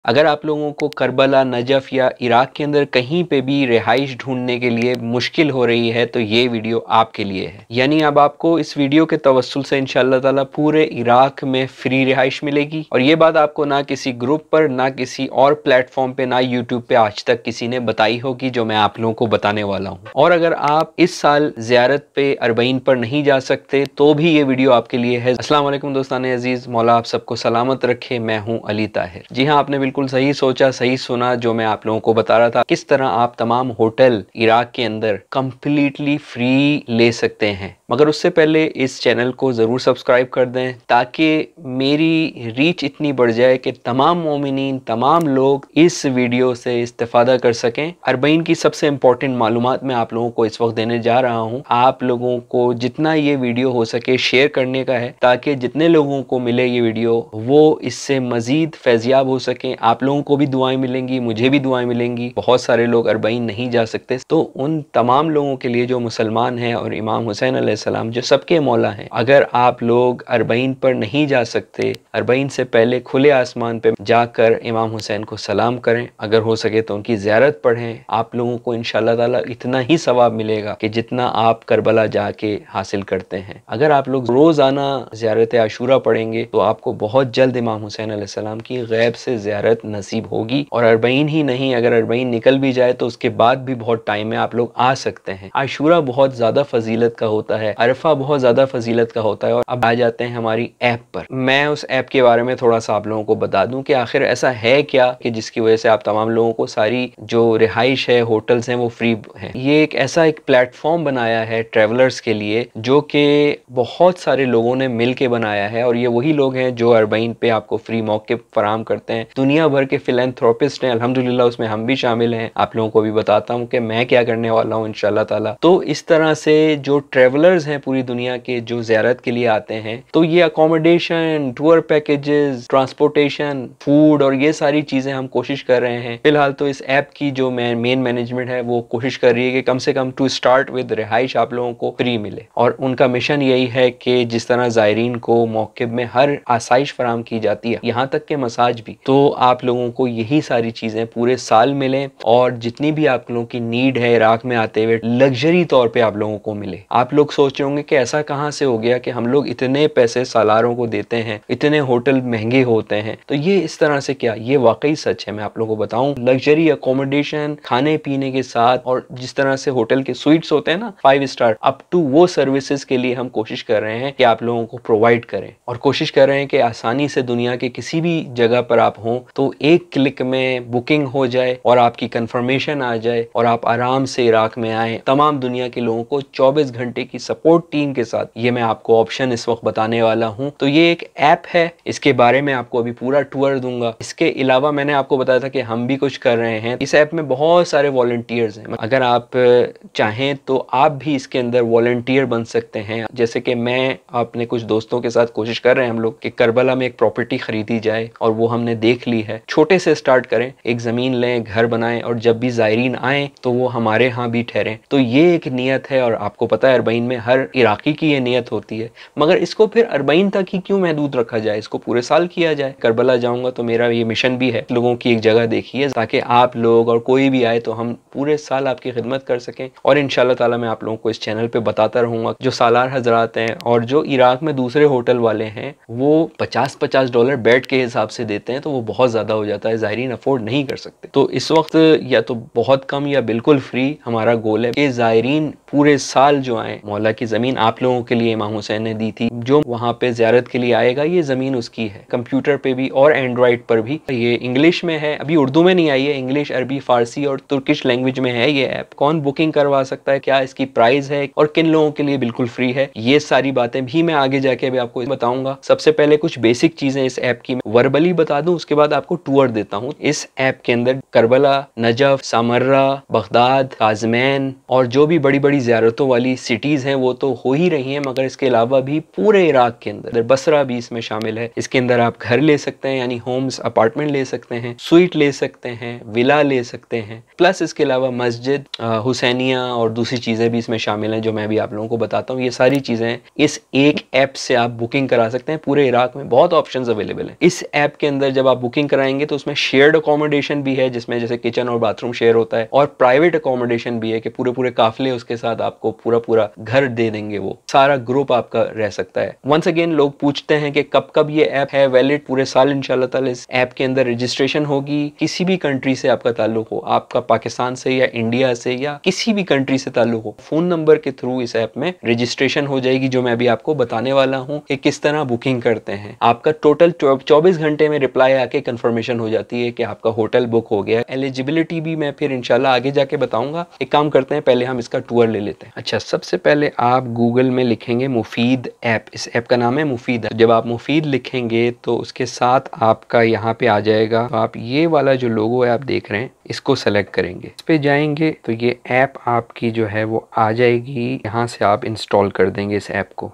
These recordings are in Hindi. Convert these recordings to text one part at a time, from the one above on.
अगर आप लोगों को करबला, नजफ़ या इराक़ के अंदर कहीं पे भी रिहाइश ढूँढने के लिए मुश्किल हो रही है तो ये वीडियो आपके लिए है। यानी अब आपको इस वीडियो के तवस्सुल से इंशाअल्लाह ताला पूरे इराक़ में फ्री रिहाइश मिलेगी और ये बात आपको ना किसी ग्रुप पर, ना किसी और प्लेटफॉर्म पे, ना यूट्यूब पे आज तक किसी ने बताई होगी जो मैं आप लोगों को बताने वाला हूँ। और अगर आप इस साल ज़ियारत पे अरबईन पर नहीं जा सकते तो भी ये वीडियो आपके लिए है। अस्सलाम वालेकुम दोस्तान अजीज़, मौला आप सबको सलामत रखे। मैं हूँ अली ताहिर। जी हाँ, आपने बिल्कुल सही सोचा, सही सुना जो मैं आप लोगों को बता रहा था। किस तरह आप तमाम होटल इराक़ के अंदर कंप्लीटली फ्री ले सकते हैं। मगर उससे पहले इस चैनल को ज़रूर सब्सक्राइब कर दें ताकि मेरी रीच इतनी बढ़ जाए कि तमाम मोमिनीन, तमाम लोग इस वीडियो से इस्तेफादा कर सकें। अरबईन की सबसे इम्पोर्टेंट मालूमात मैं आप लोगों को इस वक्त देने जा रहा हूँ। आप लोगों को जितना ये वीडियो हो सके शेयर करने का है ताकि जितने लोगों को मिले ये वीडियो वो इससे मज़ीद फैज़याब हो सकें। आप लोगों को भी दुआएं मिलेंगी, मुझे भी दुआएं मिलेंगी। बहुत सारे लोग अरबईन नहीं जा सकते तो उन तमाम लोगों के लिए जो मुसलमान हैं और इमाम हुसैन अलैहिस्सलाम जो सबके मौला हैं, अगर आप लोग अरबईन पर नहीं जा सकते, अरबईन से पहले खुले आसमान पे जाकर इमाम हुसैन को सलाम करें। अगर हो सके तो उनकी ज़ियारत पढ़ें। आप लोगों को इंशाअल्लाह ताला इतना ही सवाब मिलेगा कि जितना आप करबला जाके हासिल करते हैं। अगर आप लोग रोज़ाना ज़ियारत आशूरा पढ़ेंगे तो आपको बहुत जल्द इमाम हुसैन अलैहिस्सलाम की गैब से ज़ियारत नसीब होगी। और अरबईन ही नहीं, अगर अरबईन निकल भी जाए तो उसके बाद भी बहुत टाइम है, आप लोग आ सकते हैं। आशूरा बहुत ज़्यादा फजीलत का होता है, अरफा बहुत ज़्यादा फजीलत का होता है। और अब आ जाते हैं हमारी ऐप पर। मैं उस ऐप के बारे में थोड़ा सा आप लोगों को बता दूं कि आखिर ऐसा है क्या कि जिसकी वजह से आप तमाम लोगों को सारी जो रिहाइश है, होटल्स हैं, वो फ्री हैं। ये एक ऐसा एक प्लेटफॉर्म बनाया है ट्रेवलर्स के लिए जो कि बहुत सारे लोगों ने मिल के बनाया है और ये वही लोग हैं जो अरबईन पे आपको फ्री मौके फराहम करते हैं। दुनिया भर के फिलैंथ्रोपिस्ट हैं, अल्हम्दुलिल्लाह उसमें हम भी शामिल हैं। आप लोगों को भी बताता हूँ कि मैं क्या करने वाला हूँ इंशाअल्लाह ताला। तो इस तरह से जो ट्रेवलर्स हैं पूरी दुनिया के जो ज़ियारत के लिए आते हैं तो ये accommodation, tour packages, transportation, food और ये सारी चीज़ें हम कोशिश कर रहे हैं। फिलहाल तो इस ऐप की जो मेन मैनेजमेंट है वो कोशिश कर रही है कि कम से कम टू स्टार्ट विद रिहाइश आप लोगों को फ्री मिले। और उनका मिशन यही है कि जिस तरह ज़ायरीन को मौक़िब में हर आसाइश फराहम की जाती है, यहाँ तक के मसाज भी, तो आप लोगों को यही सारी चीज़ें पूरे साल मिलें और जितनी भी आप लोगों की नीड है इराक़ में आते हुए लग्जरी तौर पर आप लोगों को मिले। आप लोग सोच रहे होंगे कि ऐसा कहां से हो गया कि हम लोग इतने पैसे सालारों को देते हैं, इतने होटल महंगे होते हैं। तो ये इस तरह से क्या, ये वाकई सच है। मैं आप लोगों को बताऊं, लग्जरी अकोमोडेशन, खाने पीने के साथ, और जिस तरह से होटल के स्वीट्स होते हैं ना 5 स्टार, अप टू वो सर्विसेज के लिए हम कोशिश कर रहे हैं कि आप लोगों को प्रोवाइड करें। और कोशिश कर रहे हैं कि आसानी से दुनिया के किसी भी जगह पर आप हों तो एक क्लिक में बुकिंग हो जाए और आपकी कंफर्मेशन आ जाए और आप आराम से इराक़ में आए। तमाम दुनिया के लोगों को 24 घंटे की सपोर्ट टीम के साथ ये मैं आपको ऑप्शन इस वक्त बताने वाला हूं। तो ये एक ऐप है, इसके बारे में आपको अभी पूरा टूर दूंगा। इसके अलावा मैंने आपको बताया था कि हम भी कुछ कर रहे हैं। इस ऐप में बहुत सारे वॉलंटियर्स हैं। अगर आप चाहें तो आप भी इसके अंदर वॉलंटियर बन सकते हैं। जैसे कि मैं अपने कुछ दोस्तों के साथ कोशिश कर रहे हैं हम लोग कि करबला में एक प्रॉपर्टी खरीदी जाए और वो हमने देख ली है। छोटे से स्टार्ट करें, एक ज़मीन लें, घर बनाएं और जब भी ज़ायरीन आए तो वो हमारे यहाँ भी ठहरें। तो ये एक नियत है और आपको पता है अरबईन में हर इराकी की ये नियत होती है। मगर इसको फिर अरबईन तक ही क्यों महदूद रखा जाए, इसको पूरे साल किया जाए। करबला जाऊंगा तो मेरा ये मिशन भी है, लोगों की एक जगह देखी है ताकि आप लोग और कोई भी आए तो हम पूरे साल आपकी खिदमत कर सकें। और इंशाअल्लाह ताला मैं आप लोगों को इस चैनल पे बताता रहूंगा। जो सालार हजरात हैं और जो इराक में दूसरे होटल वाले हैं वो $50-50 बेड के हिसाब से देते हैं, तो वो बहुत ज़्यादा हो जाता है, ज़ायरीन अफोर्ड नहीं कर सकते। तो इस वक्त या तो बहुत कम या बिल्कुल फ्री हमारा गोल है कि ज़ायरीन पूरे साल जो आए, मौला की ज़मीन आप लोगों के लिए इमाम हुसैन ने दी थी, जो वहाँ पे ज़ियारत के लिए आएगा ये ज़मीन उसकी है। कंप्यूटर पे भी और एंड्रॉइड पर भी। ये इंग्लिश में है, अभी उर्दू में नहीं आई है, इंग्लिश, अरबी, फारसी और तुर्किश लैंग्वेज में है ये ऐप। कौन बुकिंग करवा सकता है, क्या इसकी प्राइस है और किन लोगों के लिए बिल्कुल फ्री है, ये सारी बातें भी मैं आगे जाके अभी आपको बताऊंगा। सबसे पहले कुछ बेसिक चीज़ें इस ऐप की वर्बली बता दूं, उसके बाद आपको टूर देता हूँ। इस ऐप के अंदर Karbala, Najaf, Samarra, Baghdad, Kazmain और जो भी बड़ी बड़ी ज़ियारतों वाली सिटीज़ हैं वो तो हो ही रही हैं, मगर इसके अलावा भी पूरे इराक के अंदर बसरा भी इसमें शामिल है। इसके अंदर आप घर ले सकते हैं, यानी होम्स, अपार्टमेंट ले सकते हैं, स्वीट ले सकते हैं, विला ले सकते हैं, प्लस इसके अलावा मस्जिद, हुसैनिया और दूसरी चीज़ें भी इसमें शामिल हैं जो मैं भी आप लोगों को बताता हूँ। ये सारी चीज़ें इस एक ऐप से आप बुकिंग करा सकते हैं। पूरे इराक में बहुत ऑप्शंस अवेलेबल हैं। इस ऐप के अंदर जब आप बुकिंग कराएंगे तो उसमें शेयर्ड अकोमोडेशन भी है, जिसमें जैसे किचन और बाथरूम शेयर होता है, और प्राइवेट अकोमोडेशन भी है कि पूरे पूरे काफिले उसके साथ आपको पूरा पूरा घर दे देंगे, वो सारा ग्रुप आपका रह सकता है। वंस अगेन लोग पूछते हैं कि कब कब ये ऐप है वैलिड, पूरे साल इंशाल्लाह ताला इस ऐप के अंदर रजिस्ट्रेशन होगी। किसी भी कंट्री से आपका ताल्लुक हो, आपका पाकिस्तान से या इंडिया से या किसी भी कंट्री से ताल्लुक हो, फोन नंबर के थ्रू इस ऐप में रजिस्ट्रेशन हो जाएगी, जो मैं अभी आपको बताने वाला हूँ कि किस तरह बुकिंग करते हैं। आपका टोटल 24 घंटे में रिप्लाई आके कंफर्मेशन हो जाती है कि आपका होटल बुक हो गया। एलिजिबिलिटी भी मैं फिर इंशाल्लाह आगे जाके बताऊंगा। एक काम करते हैं, पहले हम इसका टूर ले लेते हैं। अच्छा, सबसे पहले आप गूगल में लिखेंगे मुफीद ऐप। इस ऐप का नाम है मुफीद। जब आप मुफीद लिखेंगे तो उसके साथ आपका यहाँ पे आ जाएगा, तो आप ये वाला जो लोगो है आप देख रहे हैं, इसको सेलेक्ट करेंगे। इस पे जाएंगे तो ये ऐप आपकी जो है वो आ जाएगी। यहाँ से आप इंस्टॉल कर देंगे इस ऐप को।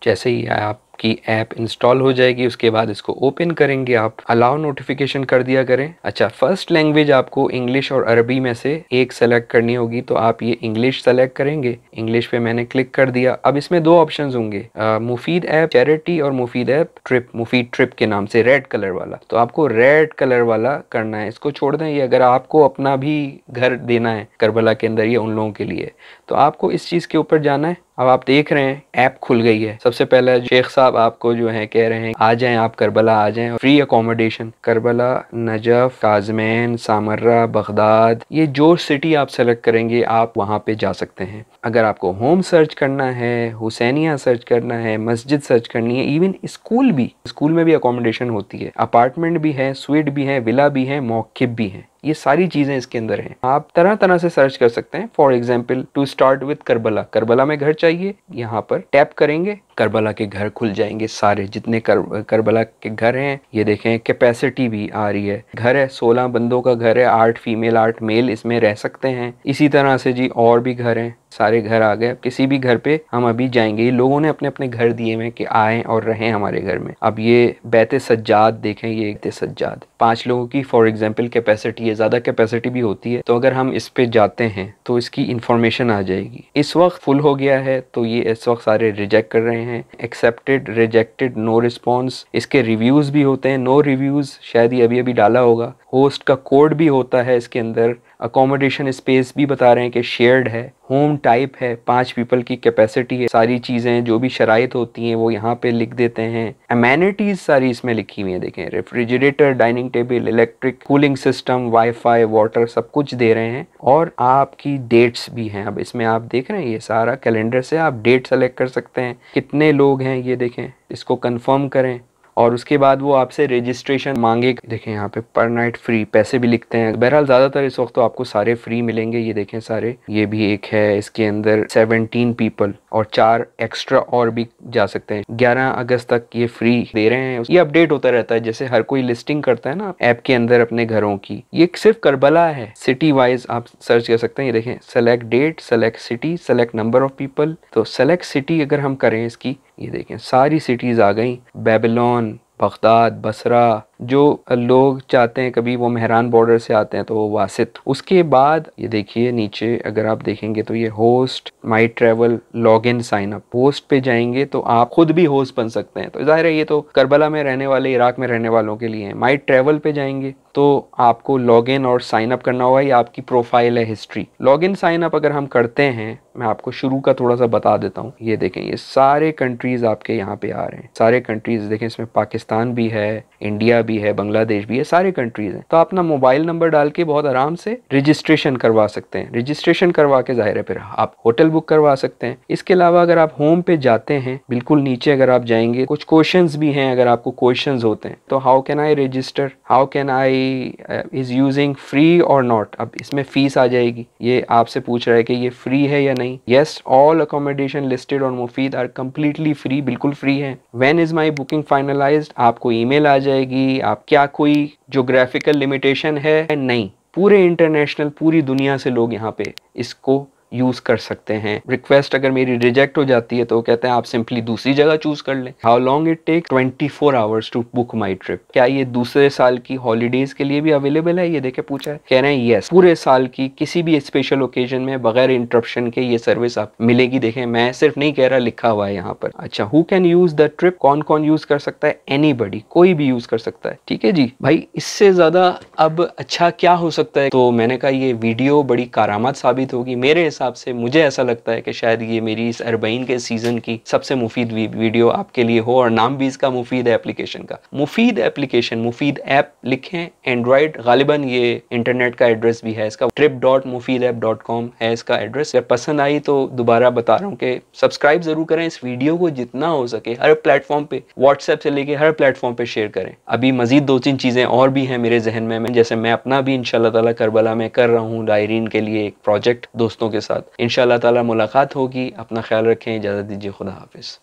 जैसे ही आपकी ऐप इंस्टॉल हो जाएगी उसके बाद इसको ओपन करेंगे आप। अलाउ नोटिफिकेशन कर दिया करें। अच्छा, फर्स्ट लैंग्वेज आपको इंग्लिश और अरबी में से एक सेलेक्ट करनी होगी, तो आप ये इंग्लिश सेलेक्ट करेंगे। इंग्लिश पे मैंने क्लिक कर दिया। अब इसमें दो ऑप्शंस होंगे, मुफीद ऐप चैरिटी और मुफीद ऐप ट्रिप, मुफीद ट्रिप के नाम से रेड कलर वाला। तो आपको रेड कलर वाला करना है, इसको छोड़ दें। ये अगर आपको अपना भी घर देना है करबला के अंदर, ये उन लोगों के लिए, तो आपको इस चीज़ के ऊपर जाना है। अब आप देख रहे हैं ऐप खुल गई है। सबसे पहले शेख साहब आपको जो है कह रहे हैं आ जाएं, आप करबला आ जाएं, free accommodation. Karbala, Najaf, Kazmain, Samarra, Baghdad, ये जो सिटी आप सेलेक्ट करेंगे आप वहाँ पे जा सकते हैं। अगर आपको होम सर्च करना है, हुसैनिया सर्च करना है, मस्जिद सर्च करनी है, इवन स्कूल में भी अकोमोडेशन होती है, अपार्टमेंट भी है, स्वीट भी है, विला भी है, मौकिब भी है, ये सारी चीज़ें इसके अंदर हैं। आप तरह तरह से सर्च कर सकते हैं। For example, to start with Karbala, Karbala में घर चाहिए, यहाँ पर टैप करेंगे, करबला के घर खुल जाएंगे सारे जितने करबला के घर हैं। ये देखें कैपेसिटी भी आ रही है। घर है 16 बंदों का घर है, 8 फीमेल 8 मेल इसमें रह सकते हैं। इसी तरह से जी और भी घर हैं, सारे घर आ गए। किसी भी घर पे हम अभी जाएंगे, ये लोगों ने अपने अपने घर दिए हैं कि आएँ और रहें हमारे घर में। अब ये बैत सज्जाद देखें, ये बैत सज्जाद 5 लोगों की फॉर एग्जाम्पल कैपेसिटी है, ज़्यादा कैपेसिटी भी होती है। तो अगर हम इस पे जाते हैं तो इसकी इंफॉर्मेशन आ जाएगी। इस वक्त फुल हो गया है, तो ये इस वक्त सारे रिजेक्ट कर रहे हैं। Accepted, rejected, no response. इसके रिव्यूज़ भी होते हैं, नो रिव्यूज़ शायद ये अभी अभी डाला होगा। होस्ट का कोड भी होता है इसके अंदर। अकोमोडेशन स्पेस भी बता रहे हैं कि शेयर्ड है। होम टाइप है, 5 पीपल की कैपेसिटी है। सारी चीज़ें जो भी शराइत होती हैं वो यहाँ पे लिख देते हैं। अमेनिटीज़ सारी इसमें लिखी हुई हैं, देखें refrigerator, dining table, electric, cooling system, wifi, water, सब कुछ दे रहे हैं। और आपकी डेट्स भी हैं। अब इसमें आप देख रहे हैं ये सारा कैलेंडर से आप डेट सेलेक्ट कर सकते हैं, कितने लोग हैं ये देखें, इसको कंफर्म करें और उसके बाद वो आपसे रजिस्ट्रेशन मांगे। देखें यहाँ पे पर नाइट फ्री, पैसे भी लिखते हैं। बहरहाल ज़्यादातर इस वक्त तो आपको सारे फ्री मिलेंगे। ये देखें सारे, ये भी एक है, इसके अंदर 17 पीपल और 4 एक्स्ट्रा और भी जा सकते हैं। 11 अगस्त तक ये फ्री दे रहे हैं। ये अपडेट होता रहता है, जैसे हर कोई लिस्टिंग करता है ना ऐप के अंदर अपने घरों की। ये सिर्फ करबला है, सिटी वाइज आप सर्च कर सकते हैं। ये देखें, select date, select city, select number of people. तो सेलेक्ट सिटी अगर हम करें इसकी, ये देखें सारी सिटीज़ आ गई, बेबीलोन, बगदाद, बसरा। जो लोग चाहते हैं कभी वो मेहरान बॉर्डर से आते हैं तो वो वासित। उसके बाद ये देखिए नीचे अगर आप देखेंगे तो ये host, my travel, log in, sign up. Host पे जाएंगे तो आप खुद भी होस्ट बन सकते हैं। तो जाहिर है ये तो करबला में रहने वाले, इराक में रहने वालों के लिए है। माई ट्रैवल पे जाएंगे तो आपको लॉग इन और साइन अप करना होगा। ये आपकी प्रोफाइल है, history. Log in sign up अगर हम करते हैं, मैं आपको शुरू का थोड़ा सा बता देता हूँ। ये देखें ये सारे कंट्रीज आपके यहाँ पे आ रहे हैं, सारे कंट्रीज देखें। इसमें पाकिस्तान भी है, इंडिया भी है, बांग्लादेश भी है, सारे कंट्रीज हैं। तो अपना मोबाइल नंबर डाल के बहुत आराम से रजिस्ट्रेशन करवा सकते हैं। रजिस्ट्रेशन करवा के जाहिर है फिर आप होटल बुक करवा सकते हैं। इसके अलावा अगर आप होम पे जाते हैं, बिल्कुल नीचे अगर आप जाएंगे, कुछ क्वेश्चंस भी हैं। अगर आपको क्वेश्चंस होते हैं तो how can I register, how can I is using free और नॉट। अब इसमें फीस आ जाएगी। ये आपसे पूछ रहा है कि ये फ्री है या नहीं। Yes, all accommodation listed on Mufid are completely free, बिल्कुल फ्री है। When is my booking finalised, आपको ईमेल आ जाएगी। आप क्या कोई ज्योग्राफिकल लिमिटेशन है? नहीं, पूरे इंटरनेशनल, पूरी दुनिया से लोग यहाँ पे इसको यूज कर सकते हैं। रिक्वेस्ट अगर मेरी रिजेक्ट हो जाती है तो कहते हैं आप सिंपली दूसरी जगह चूज कर लें। How long it take 24 hours to book my trip. क्या ये दूसरे साल की हॉलीडेज के लिए भी अवेलेबल है, ये देखे पूछा है। कह रहे हैं यस, पूरे साल की किसी भी स्पेशल ओकेजन में बगैर इंटरप्शन के ये सर्विस आप मिलेगी। देखें मैं सिर्फ नहीं कह रहा, लिखा हुआ है यहाँ पर। अच्छा, who can use the trip, कौन कौन यूज कर सकता है? एनीबडी, कोई भी यूज कर सकता है। ठीक है जी भाई, इससे ज्यादा अब अच्छा क्या हो सकता है? तो मैंने कहा ये वीडियो बड़ी कारामत साबित होगी मेरे हिसाब से। मुझे ऐसा लगता है कि शायद ये मेरी इस अरबईन के सीजन की सबसे मुफीद वीडियो आपके लिए हो, और नाम भी इसका मुफीद है एप्लीकेशन का। मुफीद एप्लीकेशन, मुफीद ऐप लिखें, एंड्रॉइड, गालिबन ये इंटरनेट का एड्रेस भी है इसका, trip.mufidapp.com है इसका एड्रेस। अगर पसंद आई तो दोबारा बता रहा हूँ कि सब्सक्राइब जरूर करें, इस वीडियो को जितना हो सके हर प्लेटफॉर्म पे, व्हाट्सएप से लेके हर प्लेटफॉर्म पे शेयर करें। अभी मजीद 2-3 चीजें और भी हैं मेरे जहन में, जैसे मैं अपना भी इंशाल्लाह ताला करबला में कर रहा हूँ डायरीन के लिए एक प्रोजेक्ट दोस्तों के साथ। इंशाल्लाह ताला मुलाकात होगी। अपना ख्याल रखें, इजाजत दीजिए, खुदा हाफिज।